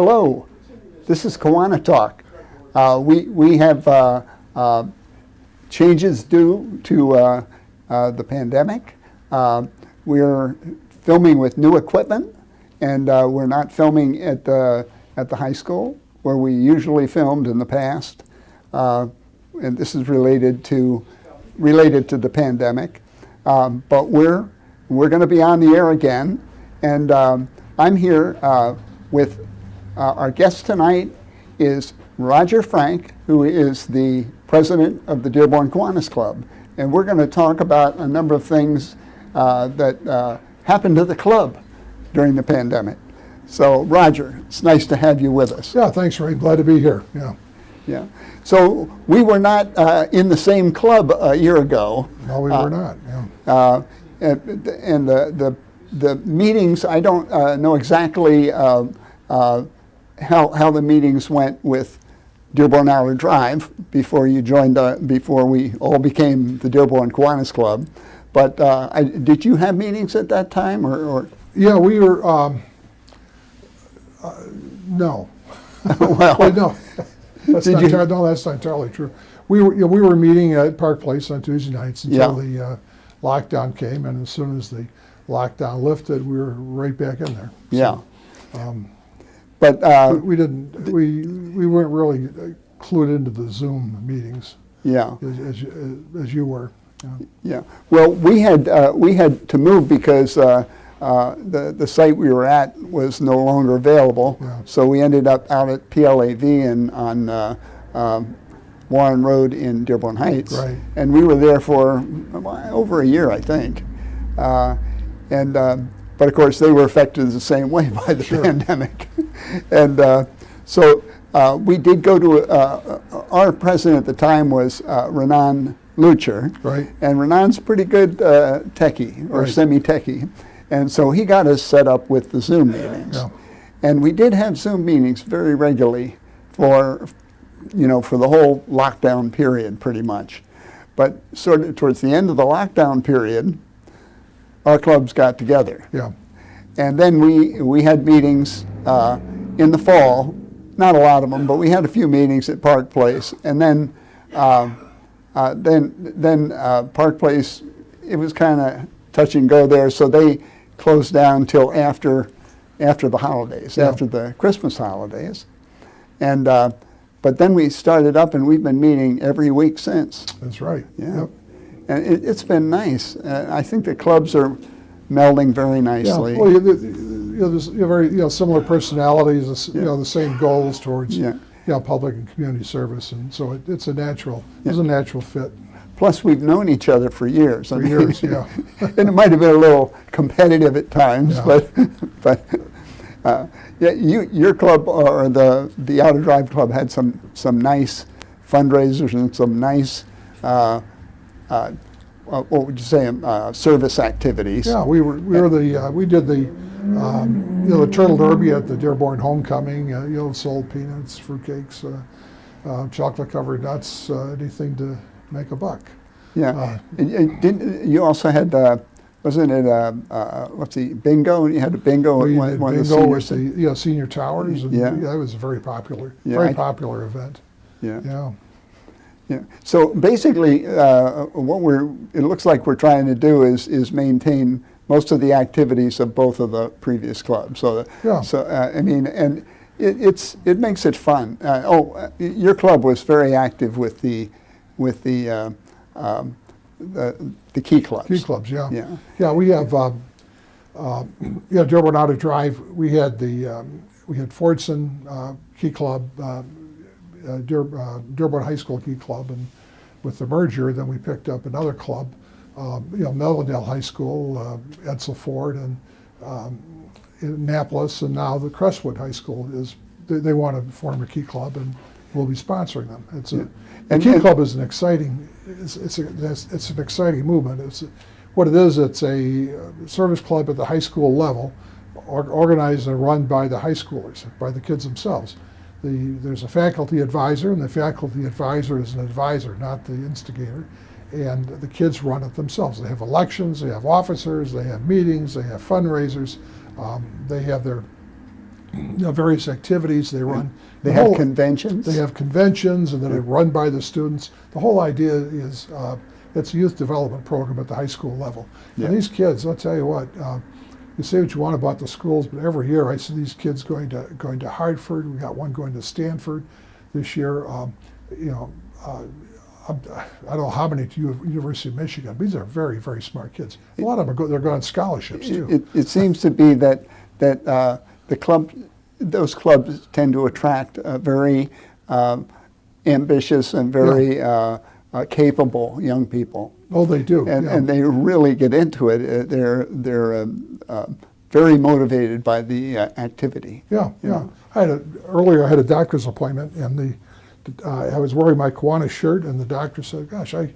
Hello, this is KiwaniTalk. We have changes due to the pandemic. We're filming with new equipment, and we're not filming at the high school where we usually filmed in the past. And this is related to the pandemic. But we're going to be on the air again, and I'm here with our guest tonight is Roger Frank, who is the president of the Dearborn Kiwanis Club, and we're going to talk about a number of things that happened to the club during the pandemic. So, Roger, it's nice to have you with us. Yeah, thanks, Ray. Glad to be here. Yeah. Yeah. So we were not in the same club a year ago. No, we were not. Yeah. And the meetings, I don't know exactly how the meetings went with Dearborn Hour Drive before you joined, before we all became the Dearborn Kiwanis Club. But did you have meetings at that time, or? Yeah, we were. No. Well, no. That's not entirely true. We were meeting at Park Place on Tuesday nights until the lockdown came, and as soon as the lockdown lifted, we were right back in there. So, yeah. But we didn't. We weren't really clued into the Zoom meetings. Yeah. As you were. Yeah. Yeah. Well, we had to move because the site we were at was no longer available. Yeah. So we ended up out at PLAV and on Warren Road in Dearborn Heights. Right. And we were there for over a year, I think. But of course, they were affected the same way by the pandemic. And so we did go to, our president at the time was Renan Lucher. Right. And Renan's a pretty good techie, or semi-techie. And so he got us set up with the Zoom meetings. Yeah. And we did have Zoom meetings very regularly for the whole lockdown period, pretty much. But sort of towards the end of the lockdown period, our clubs got together. Yeah. And then we had meetings in the fall, not a lot of them, but we had a few meetings at Park Place. And then Park Place, it was kind of touch and go there, so they closed down till after the holidays, after the Christmas holidays. And but then we started up, and we've been meeting every week since. That's right. Yeah. Yep. And it's been nice. I think the clubs are melding very nicely. Yeah. Well, there's very similar personalities. The same goals towards public and community service, and so it's a natural. It's a natural fit. Plus, we've known each other for years. For years, yeah. And it might have been a little competitive at times, but your club, or the Outer Drive Club, had some nice fundraisers and some nice, what would you say, service activities. Yeah, we did the Turtle Derby at the Dearborn Homecoming. Sold peanuts, fruitcakes, chocolate covered nuts, anything to make a buck. Yeah, and you also had, wasn't it bingo? You had a bingo at one of the senior senior towers. And that was a very popular, popular event. Yeah. Yeah. So basically, it looks like we're trying to do is maintain most of the activities of both of the previous clubs. So I mean, and it makes it fun. Your club was very active with the key clubs. Key clubs, yeah. We have Dearborn Outer Drive. We had Fordson Key Club, Dearborn High School Key Club, and with the merger, then we picked up another club, Mellondale High School, Edsel Ford, and Annapolis, and now the Crestwood High School they want to form a Key Club, and we'll be sponsoring them. The Key Club is an exciting. It's an exciting movement. What it is. It's a service club at the high school level, organized and run by the high schoolers, by the kids themselves. There's a faculty advisor, and the faculty advisor is an advisor, not the instigator. And the kids run it themselves. They have elections, they have officers, they have meetings, they have fundraisers. They have their various activities. They run. They have conventions. They have conventions, and then they're run by the students. The whole idea is it's a youth development program at the high school level. Yeah. And these kids, I'll tell you what, you say what you want about the schools, but every year I see these kids going to Hartford. We got one going to Stanford this year. I don't know how many to University of Michigan. These are very, very smart kids. A lot of them they're going on scholarships too. It seems to be that those clubs tend to attract very ambitious and very capable young people. Oh, they do. And they really get into it. They're very motivated by the activity. Yeah. Earlier I had a doctor's appointment, and I was wearing my Kiwanis shirt, and the doctor said, "Gosh, I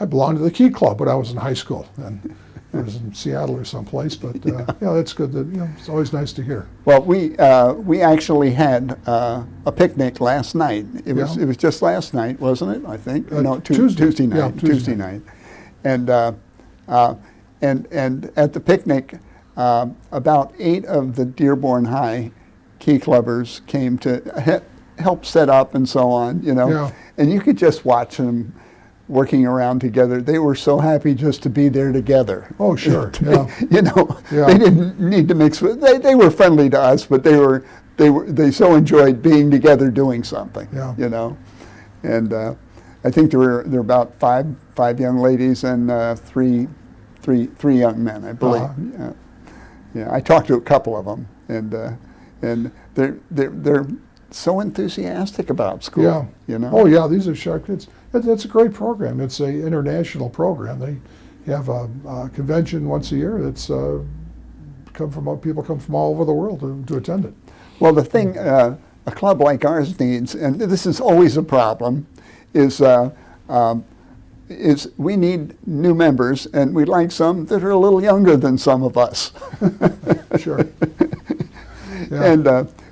belonged to the Key Club when I was in high school." And it was in Seattle or someplace, but that's good. It's always nice to hear. Well, we actually had a picnic last night. It was just last night, wasn't it? I think Tuesday night. Yeah, Tuesday night, and at the picnic, about 8 of the Dearborn High Key Clubbers came to help set up and so on. And you could just watch them working around together. They were so happy just to be there together. Oh, sure. They didn't need to mix with. They were friendly to us, but they so enjoyed being together doing something. And I think there were about five young ladies and three young men, I believe. I talked to a couple of them, and they're so enthusiastic about school. Oh yeah, these are sharp kids. It's a great program. It's a international program. They have a convention once a year. That's people come from all over the world to attend it. Well, the thing a club like ours needs, and this is always a problem, is we need new members, and we'd like some that are a little younger than some of us. Sure. And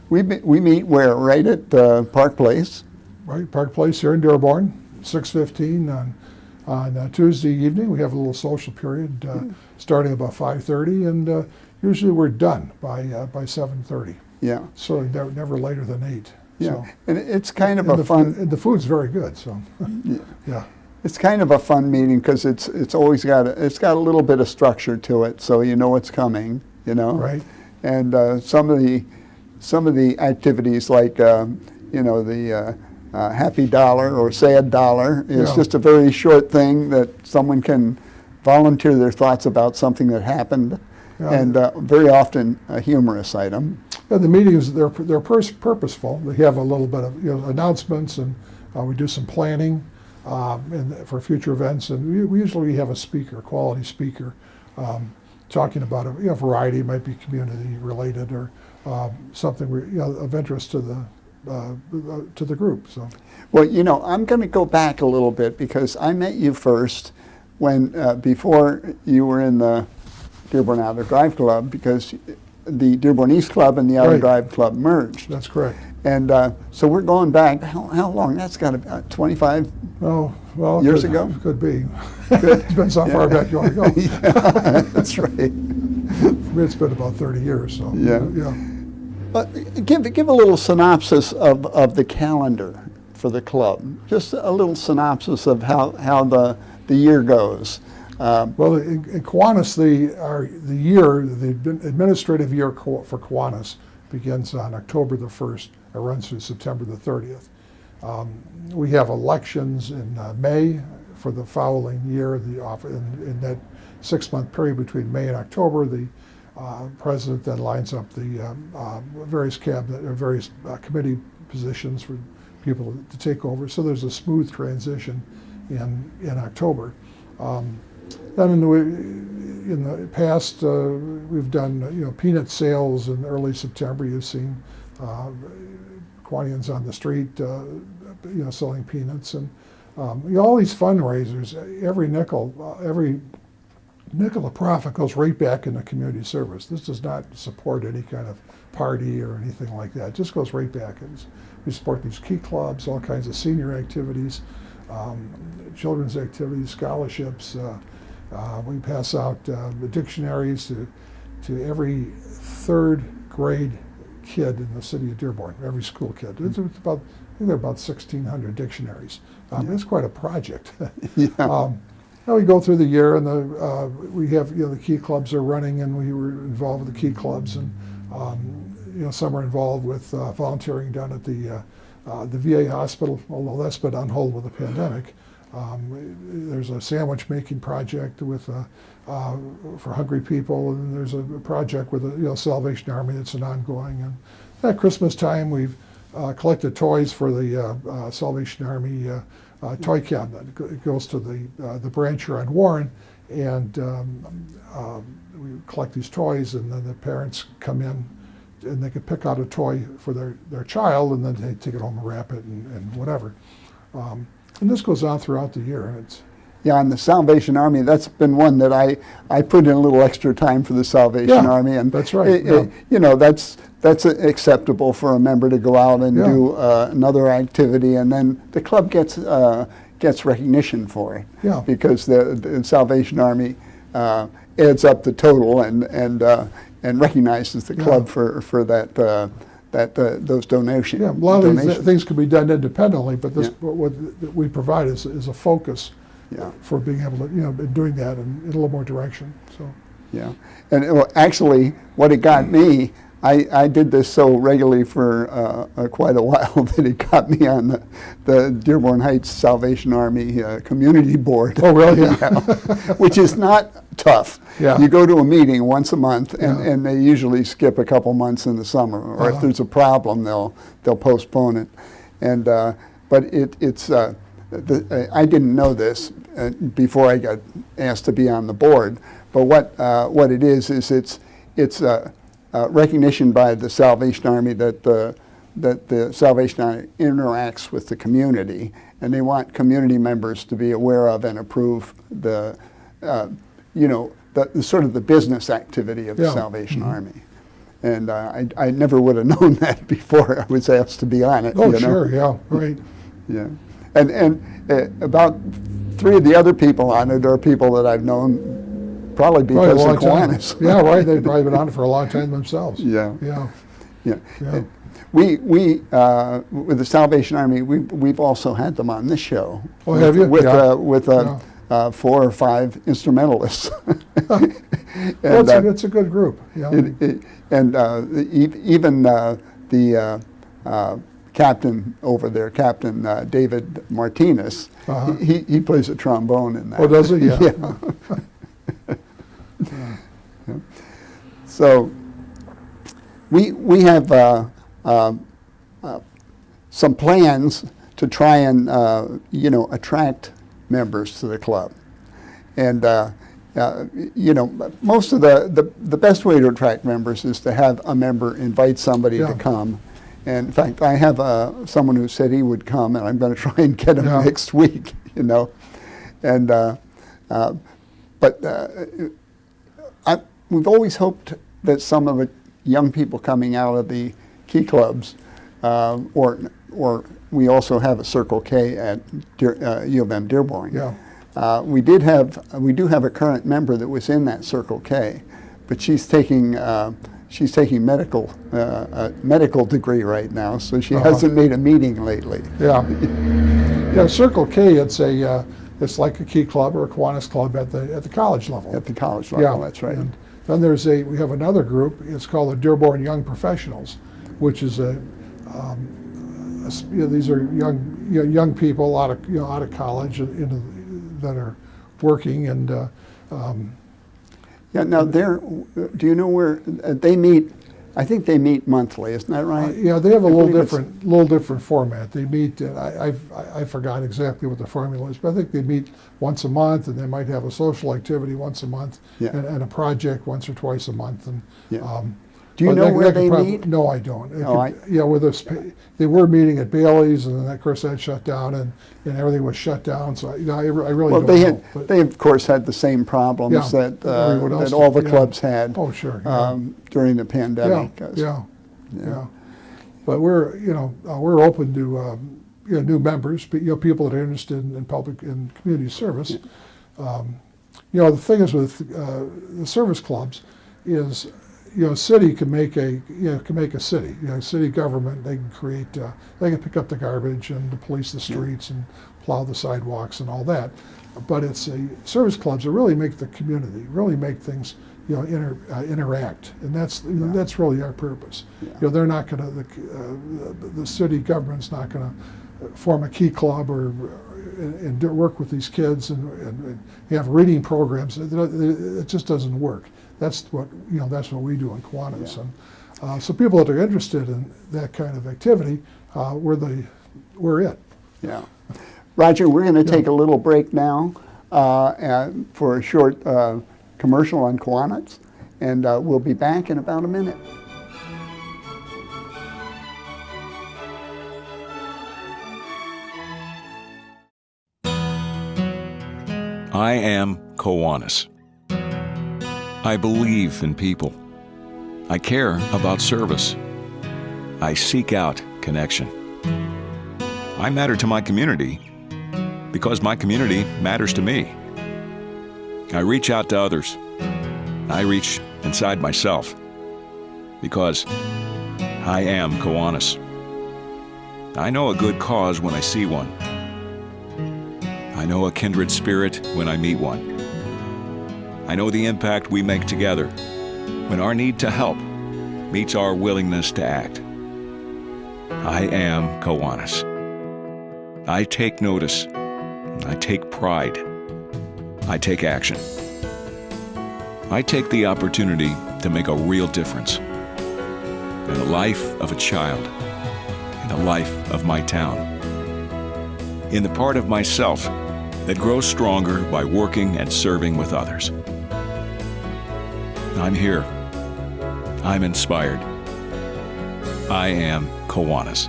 we meet where? Right at Park Place? Right, Park Place here in Dearborn, 6:15 on Tuesday evening. We have a little social period starting about 5:30, and usually we're done by 7:30. Yeah. So never later than 8. Yeah, So, and it's kind of a fun. And the food's very good. So, yeah. It's kind of a fun meeting because it's always got a little bit of structure to it, so you know what's coming. Right. And some of the activities like the happy dollar or sad dollar is just a very short thing that someone can volunteer their thoughts about something that happened, and very often a humorous item. Yeah, the meetings they're purposeful. They have a little bit of announcements, and we do some planning for future events, and we usually have a quality speaker, talking about a variety. It might be community related or something of interest to the group. So, well, I'm going to go back a little bit because I met you first when before you were in the Dearborn Outer Drive Club, because the Dearborn East Club and the Outer Drive Club merged. That's correct. And so we're going back. How long? That's got to be 25 years ago? Could be. Depends how far back you want to go. Yeah, that's right. For me, it's been about 30 years. So yeah. Give a little synopsis of the calendar for the club. Just a little synopsis of how the year goes. Well, in Kiwanis, the administrative year for Kiwanis begins on October the 1st. It runs through September the 30th. We have elections in May for the following year. In that 6-month period between May and October, the president then lines up the various committee positions for people to take over. So there's a smooth transition in October. Then in the past, we've done peanut sales in early September. You've seen Kiwanians on the street, selling peanuts, and all these fundraisers. Every nickel of profit goes right back into community service. This does not support any kind of party or anything like that. It just goes right back. We support these key clubs, all kinds of senior activities, children's activities, scholarships. We pass out dictionaries to every 3rd grade kid in the city of Dearborn, every school kid. It's about, I think there are about 1,600 dictionaries. It's quite a project. Yeah. We go through the year, and we have, the Key Clubs are running, and we were involved with the Key Clubs, and some are involved with volunteering down at the VA hospital, although that's been on hold with the pandemic. There's a sandwich making project with for hungry people, and there's a project with the Salvation Army that's an ongoing. And at Christmas time, we've collected toys for the Salvation Army toy cabinet. It goes to the branch here on Warren, and we collect these toys, and then the parents come in and they can pick out a toy for their child, and then they take it home and wrap it and whatever. And this goes on throughout the year. And it's, Yeah, and the Salvation Army, that's been one that I put in a little extra time for the Salvation Army. And that's right. That's acceptable for a member to go out and do another activity, and then the club gets recognition for it. Yeah. Because the Salvation Army adds up the total and recognizes the club for that those donations. Yeah, a lot of these things can be done independently, but what we provide is a focus for being able to, doing that in a little more direction. So. Yeah, and actually, what it got me, I did this so regularly for quite a while that it got me on the Dearborn Heights Salvation Army Community Board. Oh, really? Yeah. Which is not tough. Yeah. You go to a meeting once a month, and they usually skip a couple months in the summer, or if there's a problem, they'll postpone it. And but it's I didn't know this before I got asked to be on the board. But what it is it's recognition by the Salvation Army that the Salvation Army interacts with the community, and they want community members to be aware of and approve the sort of the business activity of the Salvation Army. And I never would have known that before I was asked to be on it. Oh, sure, yeah, right. Yeah, and about 3 of the other people on it are people that I've known probably because of Kiwanis. Yeah, right. They've probably been on it for a long time themselves. Yeah. Yeah. We with the Salvation Army, we've also had them on this show. Oh, have you? With 4 or 5 instrumentalists. It's a good group. Yeah. Even the captain over there, Captain David Martinez, he plays a trombone in that. Oh, does he? Yeah. So we have some plans to try and attract members to the club, and most of the best way to attract members is to have a member invite somebody to come. And in fact, I have someone who said he would come, and I'm going to try and get him next week. And we've always hoped that some of the young people coming out of the Key Clubs, or we also have a Circle K at U of M Dearborn. Yeah. We do have a current member that was in that Circle K, but she's taking medical degree right now, so she hasn't made a meeting lately. Yeah. Circle K, it's like a Key Club or a Kiwanis Club at the college level. At the college level, that's right. And then we have another group. It's called the Dearborn Young Professionals, which is these are young people out of college that are working and. Now do you know where they meet? I think they meet monthly, isn't that right? They have a little different format. They meet, I forgot exactly what the formula is, but I think they meet once a month, and they might have a social activity once a month, and a project once or twice a month. And do you know where they meet? No, I don't. They were meeting at Bailey's, and then of course that shut down, and everything was shut down. So I really don't know. They of course had the same problems that all the clubs had. Oh, sure. During the pandemic. Yeah. But we're open to new members, people that are interested in public and community service. The thing is with the service clubs is city can make a city. City government, they can create, they can pick up the garbage and police the streets and plow the sidewalks and all that. But it's service clubs that really make the community, really make things, interact, and that's really our purpose. Yeah. They're not going to, the city government's not going to form a key club and work with these kids and have reading programs. It just doesn't work. That's what we do in Kiwanis. Yeah. And so people that are interested in that kind of activity, we're it. Yeah. Roger, we're going to take a little break now for a short commercial on Kiwanis, and we'll be back in about a minute. I am Kiwanis. I believe in people. I care about service. I seek out connection. I matter to my community because my community matters to me. I reach out to others. I reach inside myself because I am Kiwanis. I know a good cause when I see one. I know a kindred spirit when I meet one. I know the impact we make together when our need to help meets our willingness to act. I am Kiwanis. I take notice. I take pride. I take action. I take the opportunity to make a real difference in the life of a child, in the life of my town, in the part of myself that grows stronger by working and serving with others. I'm here. I'm inspired. I am Kiwanis.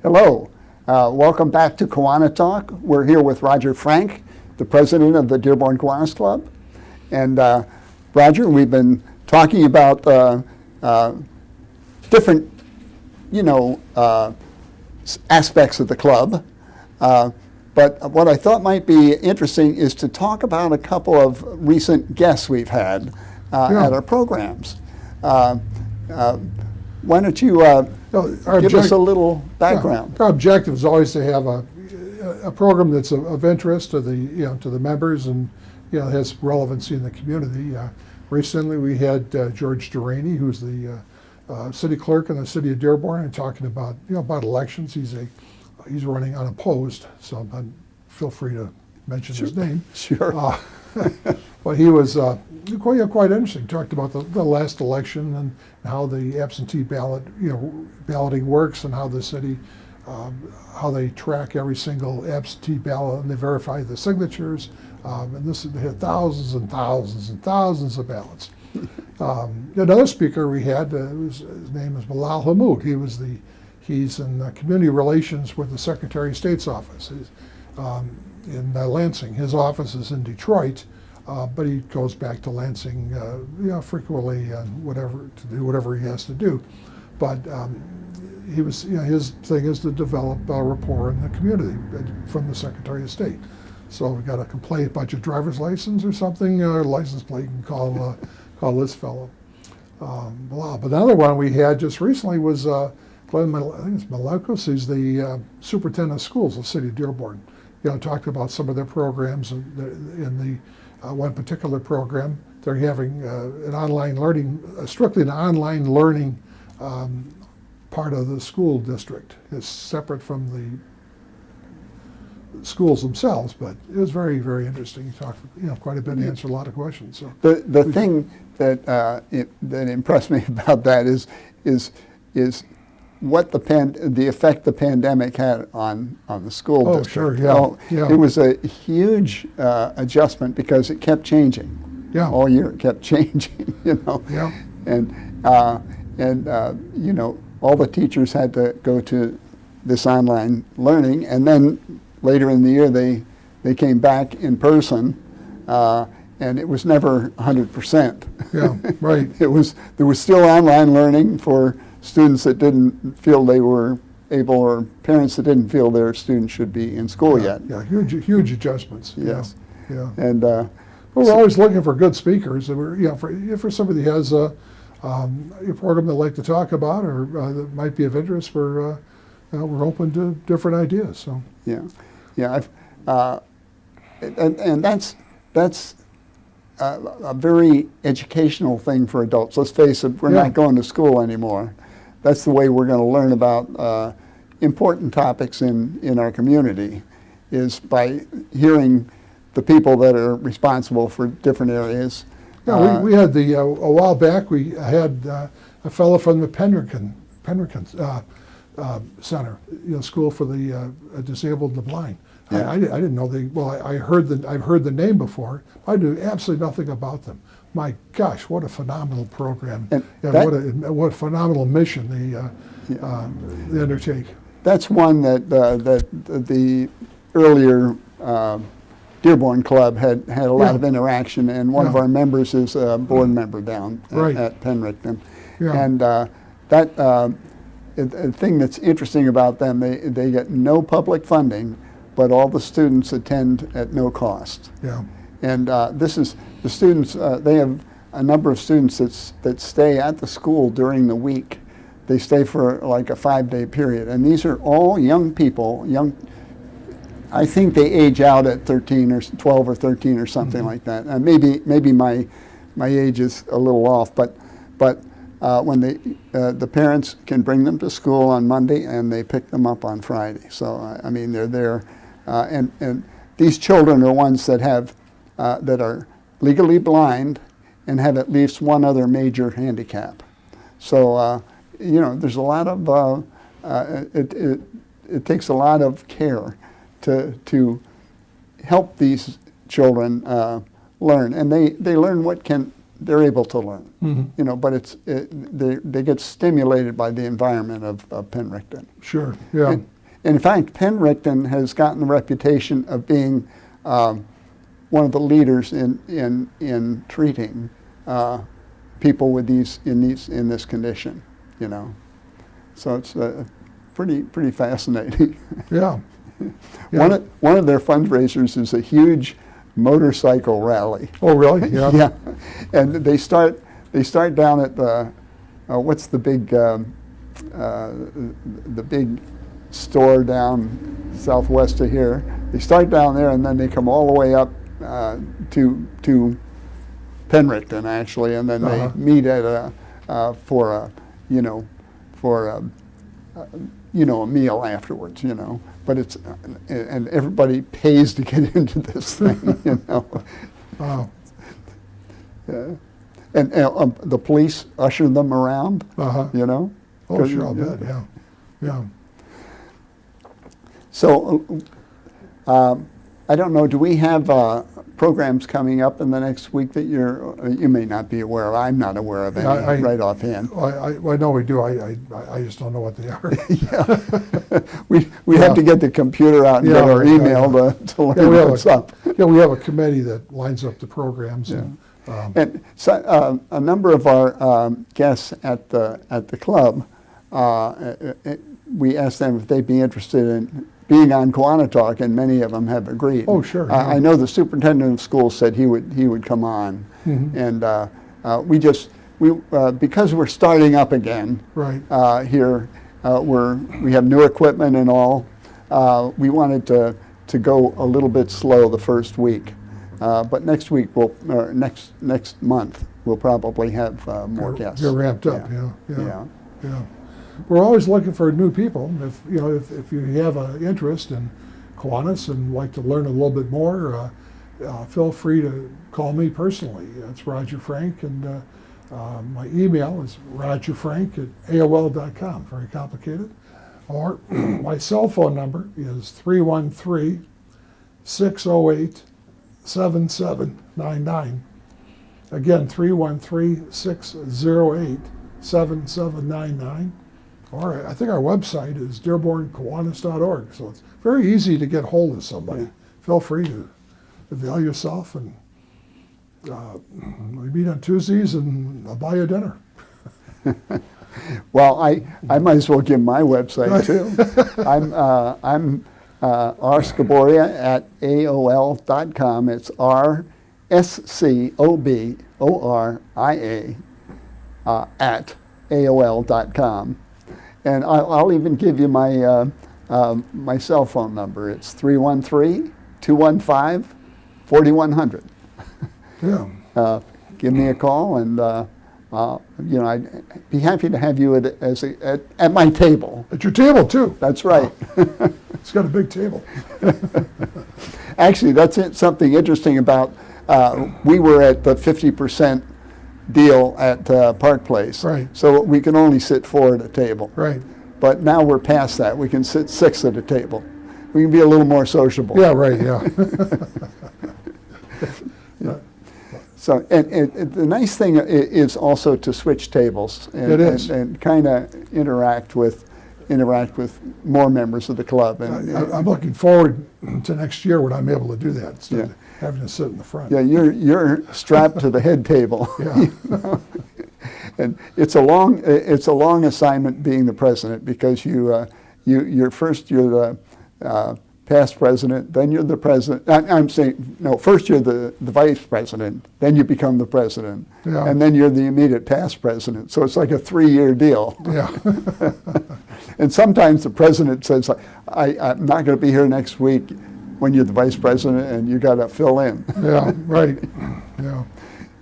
Hello, welcome back to KiwaniTalk. We're here with Roger Frank, the president of the Dearborn Kiwanis Club. And Roger, we've been talking about different, aspects of the club. But what I thought might be interesting is to talk about a couple of recent guests we've had at our programs. Why don't you give us a little background? Our objective is always to have a program that's of interest to the members and has relevancy in the community. Recently, we had George Duraney, who's the city clerk in the city of Dearborn, and talking about elections. He's running unopposed, so feel free to mention his name. Sure. But he was quite interesting. Talked about the last election and how the absentee balloting works and how the city, how they track every single absentee ballot and they verify the signatures. And they had thousands and thousands and thousands of ballots. Another speaker we had, his name is Bilal Hamoud. He's in community relations with the Secretary of State's office. He's in Lansing. His office is in Detroit, but he goes back to Lansing frequently and to do whatever he has to do. But his thing is to develop rapport in the community from the Secretary of State. So we got a complaint about your driver's license or something, or license plate, and call this fellow. But another one we had just recently was Glenn, I think it's Malakos. He's the superintendent of schools of the city of Dearborn. Talked about some of their programs in the one particular program. They're having an online learning, strictly an online learning part of the school district. It's separate from the schools themselves, but it was very, very interesting. He talked, quite a bit, and answered a lot of questions. So the thing that that impressed me about that is what the effect the pandemic had on the school district. Sure, yeah. It was a huge adjustment because it kept changing. Yeah. All year it kept changing. Yeah. And all the teachers had to go to this online learning, and then later in the year they came back in person, and it was never 100%. Yeah, right. There was still online learning for students that didn't feel they were able, or parents that didn't feel their students should be in school yet. Yeah, huge adjustments. Yes. Yeah. And But we're always looking for good speakers. And we're, for somebody who has a program they'd like to talk about or that might be of interest, we're open to different ideas. So yeah, and that's a very educational thing for adults. Let's face it, we're not going to school anymore. That's the way we're going to learn about important topics in our community, is by hearing the people that are responsible for different areas. Yeah, we had a while back, we had a fellow from the Penrickan Center, School for the Disabled and the Blind. Yeah. I didn't know I've heard the name before. I knew absolutely nothing about them. My gosh, what a phenomenal program, and what a phenomenal mission they undertake. That's one that the earlier Dearborn Club had a lot of interaction, and one of our members is a board member down at Penrickan. And the thing that's interesting about them, they get no public funding, but all the students attend at no cost. Yeah. And this is the students. They have a number of students that stay at the school during the week. They stay for like a 5-day period, and these are all young people. I think they age out at 13 or 12 or 13 or something like that. Maybe my age is a little off, but when the parents can bring them to school on Monday and they pick them up on Friday. So I mean, they're there, and these children are ones that have that are legally blind and have at least one other major handicap. So there's a lot of it takes a lot of care to help these children learn, and they learn what they're able to learn. But they get stimulated by the environment of Penrickan. Sure. Yeah. And in fact, Penrickan has gotten the reputation of being one of the leaders in treating people with in this condition. So it's pretty fascinating. Yeah. One of their fundraisers is a huge motorcycle rally. Oh, really? Yeah. Yeah, and they start down at the what's the big store down southwest of here. They start down there, and then they come all the way up to Penrickan actually, and then they meet at for a meal afterwards. But it's and everybody pays to get into this thing. Wow. And the police usher them around. Oh, sure, I'll bet. Yeah. So, I don't know. Do we have programs coming up in the next week that you may not be aware of? I'm not aware of any right offhand. I know we do. I just don't know what they are. We have to get the computer out and get our email to learn what's up. Yeah, we have a committee that lines up the programs. And so, a number of our guests at the club, we asked them if they'd be interested in being on KiwaniTalk, and many of them have agreed. Oh, sure. I know the superintendent of schools said he would come on, and because we're starting up again. Right. Here, we have new equipment and all. We wanted to go a little bit slow the first week. But next week, next month, we'll probably have more guests. You're ramped up, yeah. We're always looking for new people. If you have an interest in Kiwanis and like to learn a little bit more, feel free to call me personally. It's Roger Frank, and my email is rogerfrank@aol.com. Very complicated. Or my cell phone number is 313-608-7799. Again, 313-608-7799. Or I think our website is dearbornkiwanis.org. So it's very easy to get hold of somebody. Feel free to avail yourself, and we meet on Tuesdays, and I'll buy you dinner. Well, I might as well give my website too. I'm rscoboria at AOL.com. It's RSCOBORIA at AOL.com. And I'll even give you my my cell phone number. It's 313-215-4100. Yeah. Give me a call, and you know, I'd be happy to have you at my table. At your table, too. That's right. It's got a big table. Actually, that's something interesting about. We were at the 50% deal at Park Place, Right. so we can only sit 4 at a table. Right. But now we're past that. We can sit 6 at a table. We can be a little more sociable. Yeah, right, yeah. So, and the nice thing is also to switch tables It is. and kind of interact with more members of the club. And I'm looking forward to next year when I'm able to do that instead Yeah. of having to sit in the front. yeah, you're strapped to the head table. Yeah. And it's a long assignment being the president, because you're the past president, then you're the president. I'm saying, no, first you're the vice president, then you become the president, Yeah. and then you're the immediate past president. So it's like a 3-year deal. Yeah. And sometimes the president says, I'm not going to be here next week, when you're the vice president and you got to fill in. Yeah, right. Yeah.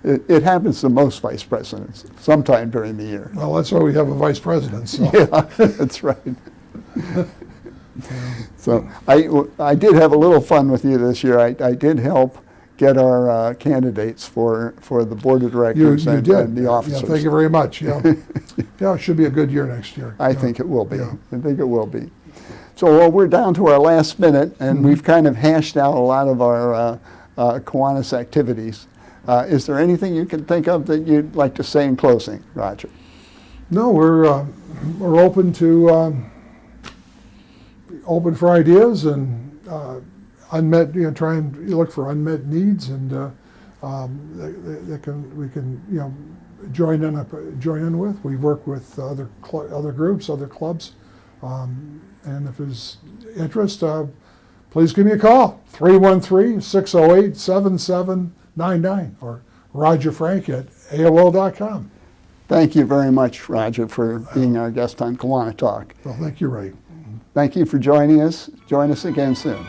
It happens to most vice presidents sometime during the year. Well, that's why we have a vice president, so. Yeah, that's right. So I did have a little fun with you this year. I did help get our candidates for the board of You directors did. and the officers. Yeah, thank you very much. Yeah. Yeah, it should be a good year next year. I Yeah. think it will be. Yeah. I think it will be. So we're down to our last minute, and we've kind of hashed out a lot of our Kiwanis activities. Is there anything you can think of that you'd like to say in closing, Roger? No, we're open to open for ideas and unmet. Try and look for unmet needs, and we can join in with. We work with other groups, other clubs, and if there's interest, please give me a call, 313-608-7799, or Roger Frank at AOL.com. Thank you very much, Roger, for being our guest on KiwaniTalk. Well, thank you, Ray. Thank you for joining us. Join us again soon.